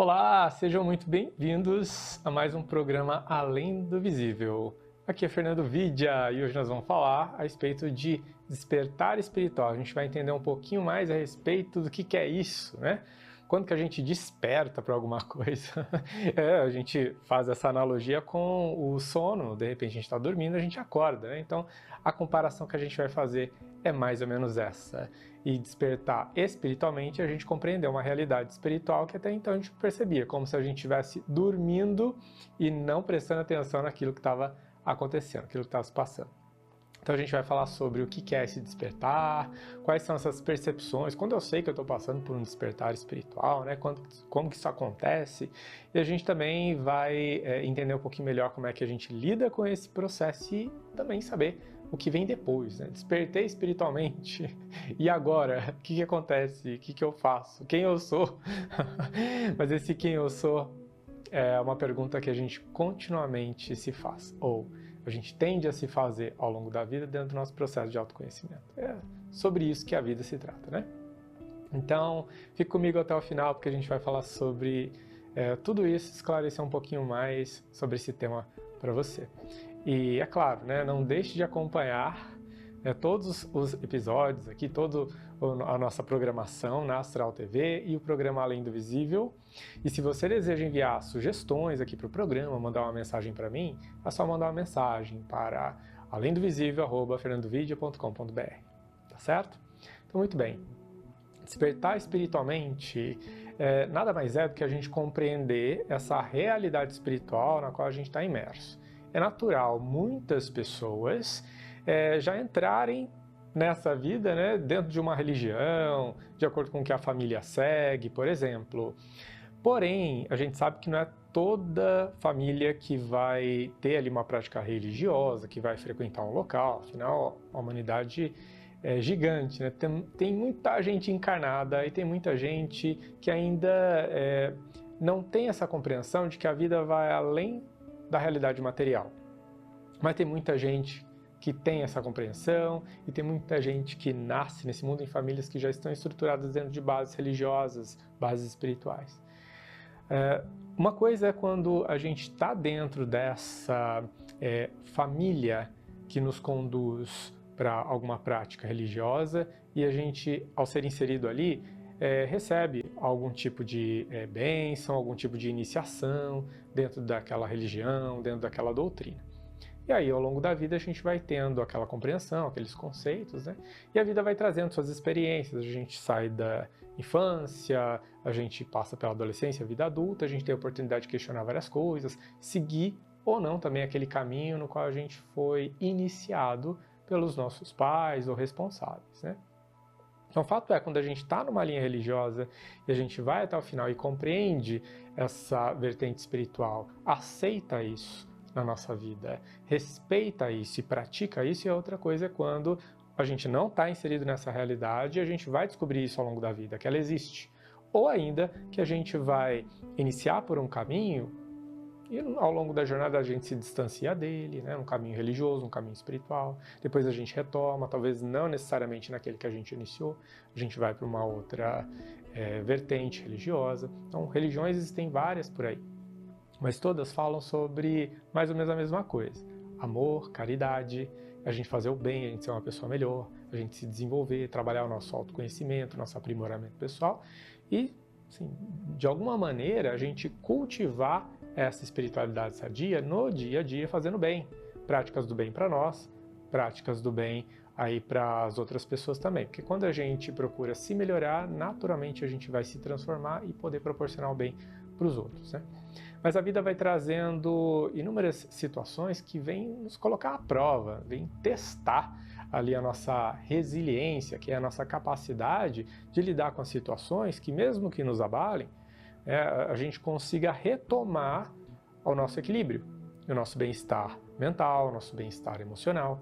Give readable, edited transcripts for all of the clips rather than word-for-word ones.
Olá, sejam muito bem-vindos a mais um programa Além do Visível. Aqui é Fernando Vidia e hoje nós vamos falar a respeito de despertar espiritual. A gente vai entender um pouquinho mais a respeito do que é isso, né? Quando que a gente desperta para alguma coisa? A gente faz essa analogia com o sono, de repente a gente está dormindo, a gente acorda, né? Então a comparação que a gente vai fazer é mais ou menos essa. E despertar espiritualmente, a gente compreendeu uma realidade espiritual que até então a gente percebia, como se a gente estivesse dormindo e não prestando atenção naquilo que estava acontecendo, aquilo que estava se passando. Então a gente vai falar sobre o que é esse despertar, quais são essas percepções, quando eu sei que eu estou passando por um despertar espiritual, né? Como que isso acontece, e a gente também vai entender um pouquinho melhor como é que a gente lida com esse processo e também saber o que vem depois, né? Despertei espiritualmente, e agora? O que acontece? O que eu faço? Quem eu sou? Mas esse quem eu sou é uma pergunta que a gente continuamente se faz, ou a gente tende a se fazer ao longo da vida dentro do nosso processo de autoconhecimento. É sobre isso que a vida se trata, né? Então, fique comigo até o final, porque a gente vai falar sobre tudo isso, esclarecer um pouquinho mais sobre esse tema para você. E é claro, né, não deixe de acompanhar todos os episódios aqui, toda a nossa programação na Astral TV e o programa Além do Visível. E se você deseja enviar sugestões aqui para o programa, mandar uma mensagem para mim, é só mandar uma mensagem para alemdovisível@fernandovidia.com.br, tá certo? Então, muito bem. Despertar espiritualmente nada mais é do que a gente compreender essa realidade espiritual na qual a gente está imerso. É natural muitas pessoas já entrarem nessa vida, né, dentro de uma religião, de acordo com o que a família segue, por exemplo. Porém, a gente sabe que não é toda família que vai ter ali uma prática religiosa, que vai frequentar um local, afinal a humanidade é gigante, né? Tem muita gente encarnada e tem muita gente que ainda não tem essa compreensão de que a vida vai além da realidade material. Mas tem muita gente que tem essa compreensão e tem muita gente que nasce nesse mundo em famílias que já estão estruturadas dentro de bases religiosas, bases espirituais. Uma coisa é quando a gente está dentro dessa família que nos conduz para alguma prática religiosa e a gente, ao ser inserido ali, recebe algum tipo de bênção, algum tipo de iniciação dentro daquela religião, dentro daquela doutrina. E aí, ao longo da vida, a gente vai tendo aquela compreensão, aqueles conceitos, né? E a vida vai trazendo suas experiências. A gente sai da infância, a gente passa pela adolescência, vida adulta, a gente tem a oportunidade de questionar várias coisas, seguir ou não também aquele caminho no qual a gente foi iniciado pelos nossos pais ou responsáveis, né? Então, o fato é, quando a gente está numa linha religiosa e a gente vai até o final e compreende essa vertente espiritual, aceita isso na nossa vida, respeita isso e pratica isso, e a outra coisa é quando a gente não está inserido nessa realidade e a gente vai descobrir isso ao longo da vida, que ela existe. Ou ainda que a gente vai iniciar por um caminho e ao longo da jornada a gente se distancia dele, né? Um caminho religioso, um caminho espiritual. Depois a gente retoma, talvez não necessariamente naquele que a gente iniciou, a gente vai para uma outra vertente religiosa. Então, religiões existem várias por aí, mas todas falam sobre mais ou menos a mesma coisa. Amor, caridade, a gente fazer o bem, a gente ser uma pessoa melhor, a gente se desenvolver, trabalhar o nosso autoconhecimento, nosso aprimoramento pessoal e, assim, de alguma maneira, a gente cultivar essa espiritualidade sadia no dia a dia, fazendo bem. Práticas do bem para nós, práticas do bem aí para as outras pessoas também. Porque quando a gente procura se melhorar, naturalmente a gente vai se transformar e poder proporcionar o bem para os outros, né? Mas a vida vai trazendo inúmeras situações que vêm nos colocar à prova, vêm testar ali a nossa resiliência, que é a nossa capacidade de lidar com as situações que, mesmo que nos abalem, a gente consiga retomar o nosso equilíbrio, o nosso bem-estar mental, o nosso bem-estar emocional,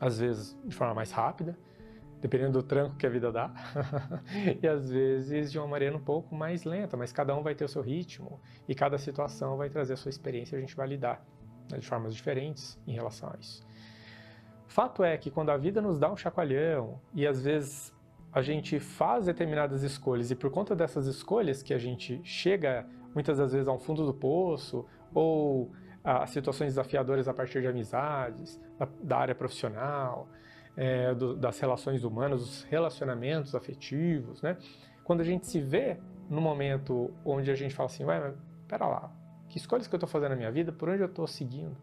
às vezes de forma mais rápida, dependendo do tranco que a vida dá, e às vezes de uma maneira um pouco mais lenta, mas cada um vai ter o seu ritmo e cada situação vai trazer a sua experiência e a gente vai lidar, né, de formas diferentes em relação a isso. Fato é que quando a vida nos dá um chacoalhão e às vezes a gente faz determinadas escolhas e por conta dessas escolhas que a gente chega muitas das vezes ao fundo do poço ou a situações desafiadoras a partir de amizades, da área profissional, das relações humanas, dos relacionamentos afetivos, né? Quando a gente se vê no momento onde a gente fala assim, ué, mas pera lá, que escolhas que eu estou fazendo na minha vida, por onde eu estou seguindo?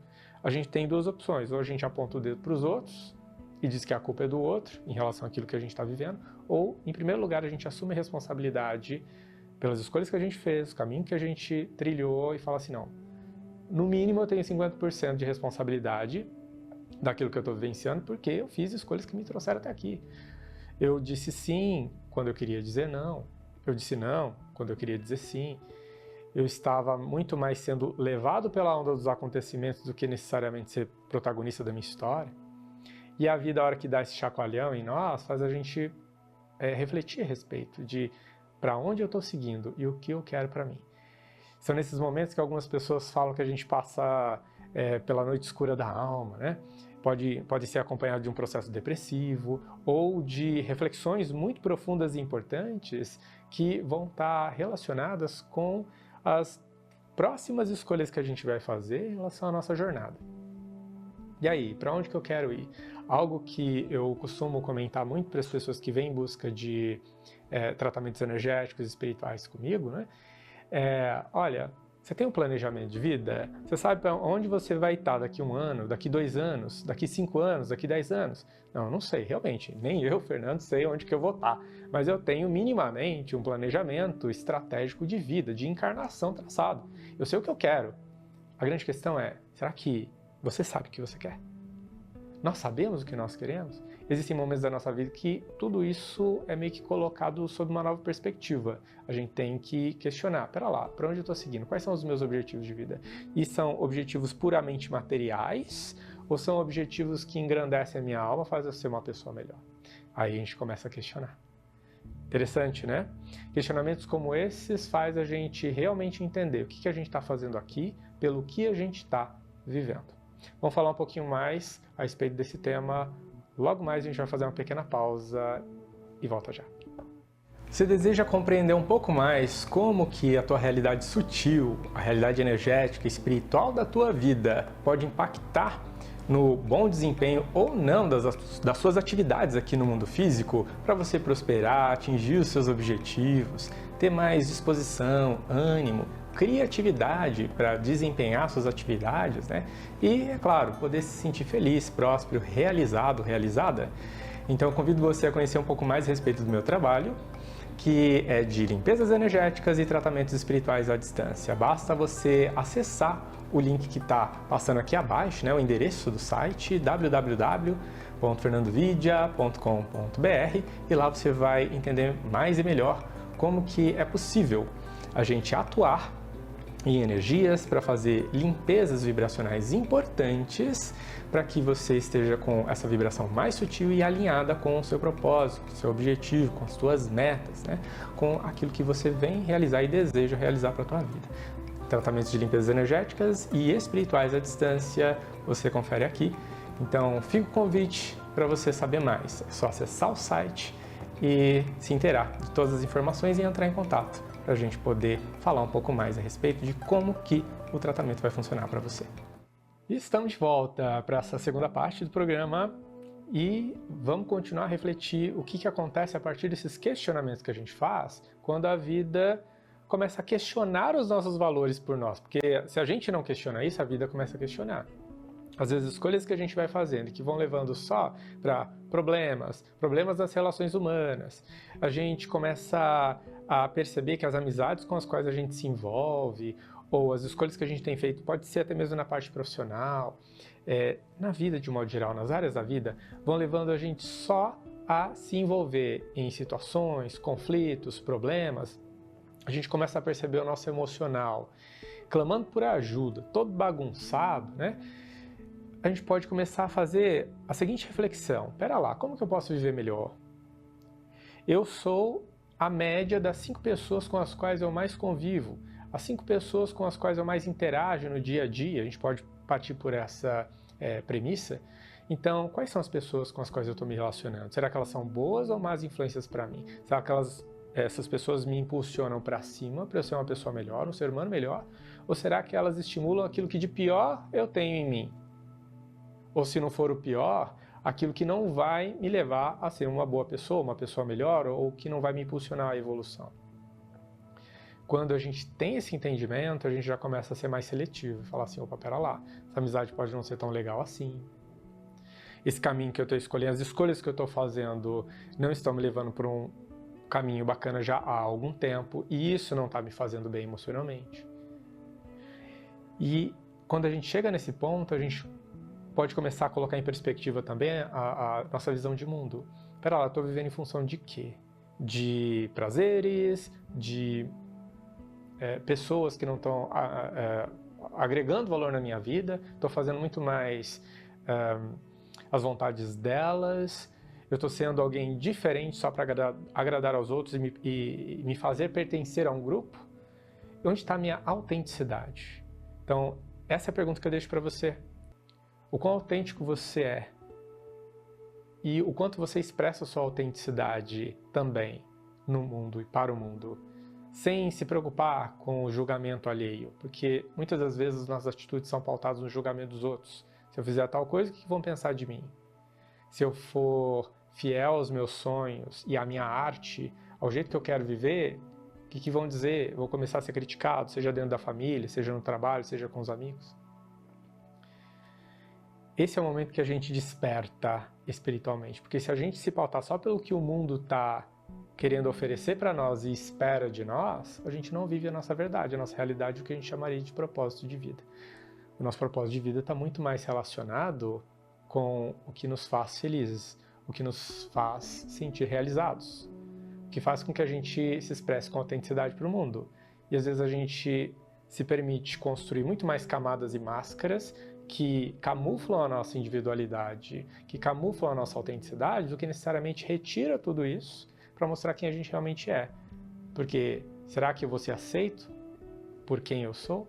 A gente tem duas opções, ou a gente aponta o dedo para os outros e diz que a culpa é do outro em relação àquilo que a gente está vivendo, ou, em primeiro lugar, a gente assume a responsabilidade pelas escolhas que a gente fez, o caminho que a gente trilhou e fala assim, não, no mínimo eu tenho 50% de responsabilidade daquilo que eu estou vivenciando porque eu fiz escolhas que me trouxeram até aqui. Eu disse sim quando eu queria dizer não, eu disse não quando eu queria dizer sim, eu estava muito mais sendo levado pela onda dos acontecimentos do que necessariamente ser protagonista da minha história. E a vida, a hora que dá esse chacoalhão em nós, faz a gente refletir a respeito de para onde eu estou seguindo e o que eu quero para mim. São nesses momentos que algumas pessoas falam que a gente passa pela noite escura da alma, né? Pode ser acompanhado de um processo depressivo ou de reflexões muito profundas e importantes que vão estar relacionadas com as próximas escolhas que a gente vai fazer em relação à nossa jornada. E aí, para onde que eu quero ir? Algo que eu costumo comentar muito para as pessoas que vêm em busca de tratamentos energéticos e espirituais comigo, né? Olha, você tem um planejamento de vida? Você sabe para onde você vai estar daqui 1 ano, daqui 2 anos, daqui 5 anos, daqui 10 anos? Não, eu não sei, realmente. Nem eu, Fernando, sei onde que eu vou estar. Mas eu tenho minimamente um planejamento estratégico de vida, de encarnação traçado. Eu sei o que eu quero. A grande questão é, será que você sabe o que você quer? Nós sabemos o que nós queremos? Existem momentos da nossa vida que tudo isso é meio que colocado sob uma nova perspectiva. A gente tem que questionar, pera lá, para onde eu estou seguindo? Quais são os meus objetivos de vida? E são objetivos puramente materiais ou são objetivos que engrandecem a minha alma, fazem eu ser uma pessoa melhor? Aí a gente começa a questionar. Interessante, né? Questionamentos como esses faz a gente realmente entender o que a gente está fazendo aqui, pelo que a gente está vivendo. Vamos falar um pouquinho mais a respeito desse tema. Logo mais a gente vai fazer uma pequena pausa e volta já. Você deseja compreender um pouco mais como que a tua realidade sutil, a realidade energética e espiritual da tua vida pode impactar no bom desempenho ou não das suas atividades aqui no mundo físico para você prosperar, atingir os seus objetivos, ter mais disposição, ânimo, criatividade para desempenhar suas atividades, né? E, é claro, poder se sentir feliz, próspero, realizado, realizada. Então eu convido você a conhecer um pouco mais a respeito do meu trabalho, que é de limpezas energéticas e tratamentos espirituais à distância. Basta você acessar o link que está passando aqui abaixo, né, o endereço do site www.fernandovidia.com.br, e lá você vai entender mais e melhor como que é possível a gente atuar em energias para fazer limpezas vibracionais importantes para que você esteja com essa vibração mais sutil e alinhada com o seu propósito, com o seu objetivo, com as suas metas, né? Com aquilo que você vem realizar e deseja realizar para a tua vida. Tratamentos de limpezas energéticas e espirituais à distância, você confere aqui. Então, fica o convite para você saber mais. É só acessar o site e se inteirar de todas as informações e entrar em contato para a gente poder falar um pouco mais a respeito de como que o tratamento vai funcionar para você. E estamos de volta para essa segunda parte do programa e vamos continuar a refletir o que acontece a partir desses questionamentos que a gente faz quando a vida começa a questionar os nossos valores por nós, porque se a gente não questiona isso, a vida começa a questionar. Às vezes, escolhas que a gente vai fazendo que vão levando só para problemas nas relações humanas, a gente começa a perceber que as amizades com as quais a gente se envolve, ou as escolhas que a gente tem feito, pode ser até mesmo na parte profissional, na vida de um modo geral, nas áreas da vida, vão levando a gente só a se envolver em situações, conflitos, problemas. A gente começa a perceber o nosso emocional clamando por ajuda, todo bagunçado, né? A gente pode começar a fazer a seguinte reflexão. Pera lá, como que eu posso viver melhor? Eu sou a média das 5 pessoas com as quais eu mais convivo, as 5 pessoas com as quais eu mais interajo no dia a dia. A gente pode partir por essa premissa Então, quais são as pessoas com as quais eu estou me relacionando? Será que elas são boas ou más influências para mim? Será que essas pessoas me impulsionam para cima, para eu ser uma pessoa melhor, um ser humano melhor? Ou será que elas estimulam aquilo que de pior eu tenho em mim? Ou se não for o pior, aquilo que não vai me levar a ser uma boa pessoa, uma pessoa melhor, ou que não vai me impulsionar à evolução? Quando a gente tem esse entendimento, a gente já começa a ser mais seletivo, falar assim, opa, pera lá, essa amizade pode não ser tão legal assim. Esse caminho que eu estou escolhendo, as escolhas que eu estou fazendo não estão me levando para um caminho bacana já há algum tempo, e isso não está me fazendo bem emocionalmente. E quando a gente chega nesse ponto, a gente pode começar a colocar em perspectiva também a nossa visão de mundo. Pera lá, eu estou vivendo em função de quê? De prazeres, de pessoas que não estão agregando valor na minha vida, estou fazendo muito mais as vontades delas, eu estou sendo alguém diferente só para agradar aos outros e me fazer pertencer a um grupo? Onde está a minha autenticidade? Então, essa é a pergunta que eu deixo para você. O quão autêntico você é? E o quanto você expressa a sua autenticidade também no mundo e para o mundo, sem se preocupar com o julgamento alheio, porque muitas das vezes as nossas atitudes são pautadas no julgamento dos outros. Se eu fizer tal coisa, o que vão pensar de mim? Se eu for fiel aos meus sonhos e à minha arte, ao jeito que eu quero viver, o que vão dizer? Eu vou começar a ser criticado, seja dentro da família, seja no trabalho, seja com os amigos. Esse é o momento que a gente desperta espiritualmente, porque se a gente se pautar só pelo que o mundo está querendo oferecer para nós e espera de nós, a gente não vive a nossa verdade, a nossa realidade, o que a gente chamaria de propósito de vida. O nosso propósito de vida está muito mais relacionado com o que nos faz felizes, o que nos faz sentir realizados, o que faz com que a gente se expresse com autenticidade para o mundo. E às vezes a gente se permite construir muito mais camadas e máscaras que camuflam a nossa individualidade, que camuflam a nossa autenticidade, do que necessariamente retira tudo isso para mostrar quem a gente realmente é. Porque será que eu vou ser aceito por quem eu sou?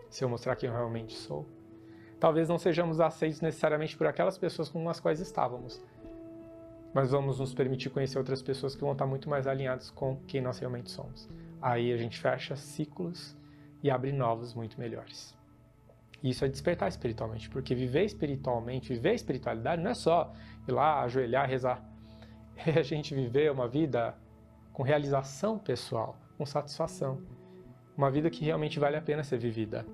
Se eu mostrar quem eu realmente sou? Talvez não sejamos aceitos necessariamente por aquelas pessoas com as quais estávamos, mas vamos nos permitir conhecer outras pessoas que vão estar muito mais alinhadas com quem nós realmente somos. Aí a gente fecha ciclos e abre novos muito melhores. Isso é despertar espiritualmente, porque viver espiritualmente, viver a espiritualidade não é só ir lá, ajoelhar, rezar. É a gente viver uma vida com realização pessoal, com satisfação. Uma vida que realmente vale a pena ser vivida.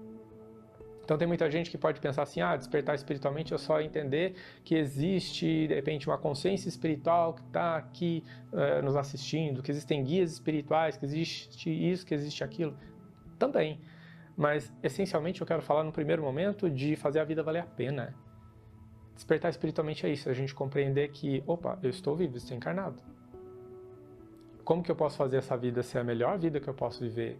Então tem muita gente que pode pensar assim, despertar espiritualmente é só entender que existe, de repente, uma consciência espiritual que está aqui nos assistindo, que existem guias espirituais, que existe isso, que existe aquilo. Também. Mas, essencialmente, eu quero falar no primeiro momento de fazer a vida valer a pena. Despertar espiritualmente é isso, a gente compreender que, opa, eu estou vivo, estou encarnado. Como que eu posso fazer essa vida ser a melhor vida que eu posso viver?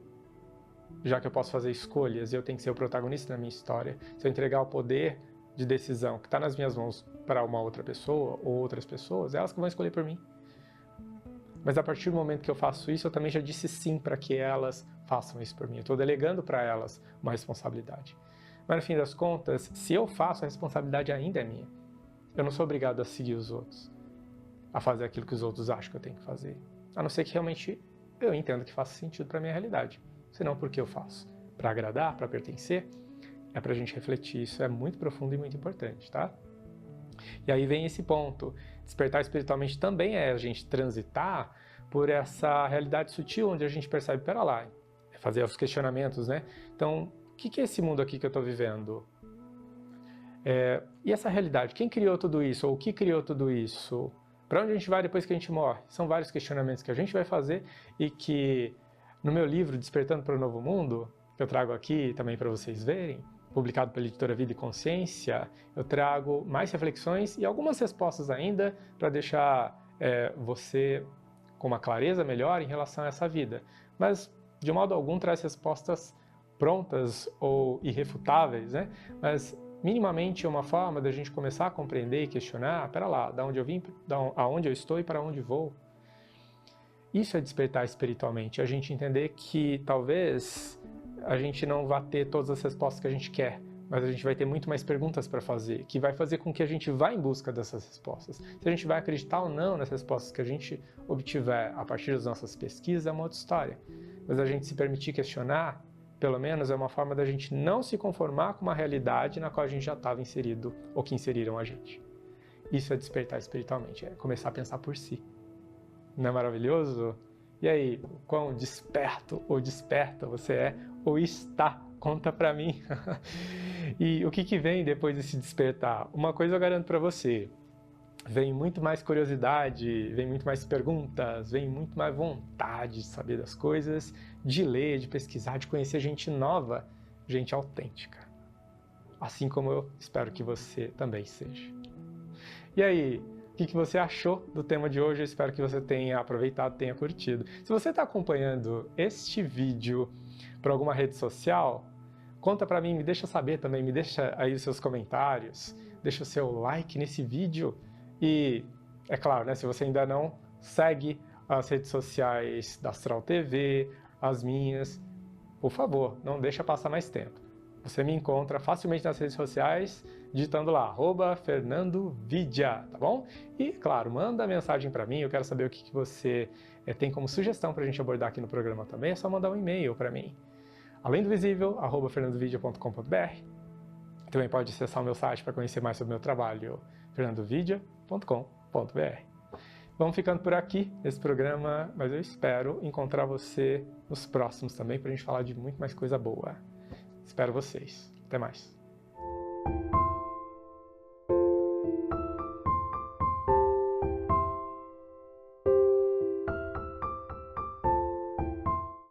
Já que eu posso fazer escolhas e eu tenho que ser o protagonista da minha história, se eu entregar o poder de decisão que está nas minhas mãos para uma outra pessoa ou outras pessoas, é elas que vão escolher por mim. Mas a partir do momento que eu faço isso, eu também já disse sim para que elas façam isso por mim. Eu estou delegando para elas uma responsabilidade. Mas no fim das contas, se eu faço, a responsabilidade ainda é minha. Eu não sou obrigado a seguir os outros, a fazer aquilo que os outros acham que eu tenho que fazer. A não ser que realmente eu entenda que faça sentido para a minha realidade. Senão, por que eu faço? Para agradar, para pertencer? É para a gente refletir. Isso é muito profundo e muito importante, tá? E aí vem esse ponto. Despertar espiritualmente também é a gente transitar por essa realidade sutil onde a gente percebe, pera lá, é fazer os questionamentos, né? Então, o que é esse mundo aqui que eu estou vivendo? E essa realidade? Quem criou tudo isso? Ou o que criou tudo isso? Para onde a gente vai depois que a gente morre? São vários questionamentos que a gente vai fazer e que no meu livro Despertando para o Novo Mundo, que eu trago aqui também para vocês verem, publicado pela editora Vida e Consciência, eu trago mais reflexões e algumas respostas ainda para deixar você com uma clareza melhor em relação a essa vida. Mas, de modo algum, traz respostas prontas ou irrefutáveis, né? Mas, minimamente, é uma forma da gente começar a compreender e questionar, pera lá, da onde eu vim, aonde eu estou e para onde vou. Isso é despertar espiritualmente, a gente entender que talvez a gente não vá ter todas as respostas que a gente quer, mas a gente vai ter muito mais perguntas para fazer, que vai fazer com que a gente vá em busca dessas respostas. Se a gente vai acreditar ou não nas respostas que a gente obtiver a partir das nossas pesquisas é uma outra história. Mas a gente se permitir questionar, pelo menos, é uma forma da gente não se conformar com uma realidade na qual a gente já estava inserido ou que inseriram a gente. Isso é despertar espiritualmente, é começar a pensar por si. Não é maravilhoso? E aí, o quão desperto ou desperta você é ou está? Conta pra mim. E o que vem depois desse despertar? Uma coisa eu garanto pra você, vem muito mais curiosidade, vem muito mais perguntas, vem muito mais vontade de saber das coisas, de ler, de pesquisar, de conhecer gente nova, gente autêntica. Assim como eu espero que você também seja. E aí, o que você achou do tema de hoje? Eu espero que você tenha aproveitado, tenha curtido. Se você está acompanhando este vídeo por alguma rede social, conta pra mim, me deixa saber também, me deixa aí os seus comentários, deixa o seu like nesse vídeo e, é claro, né, se você ainda não segue as redes sociais da Astral TV, as minhas, por favor, não deixa passar mais tempo. Você me encontra facilmente nas redes sociais, digitando lá, @FernandoVidia, tá bom? E, claro, manda mensagem para mim, eu quero saber o que você tem como sugestão para a gente abordar aqui no programa também, é só mandar um e-mail para mim. Além do visível, @fernandovidia.com.br. Também pode acessar o meu site para conhecer mais sobre o meu trabalho, fernandovidia.com.br. Vamos ficando por aqui nesse programa, mas eu espero encontrar você nos próximos também para a gente falar de muito mais coisa boa. Espero vocês. Até mais.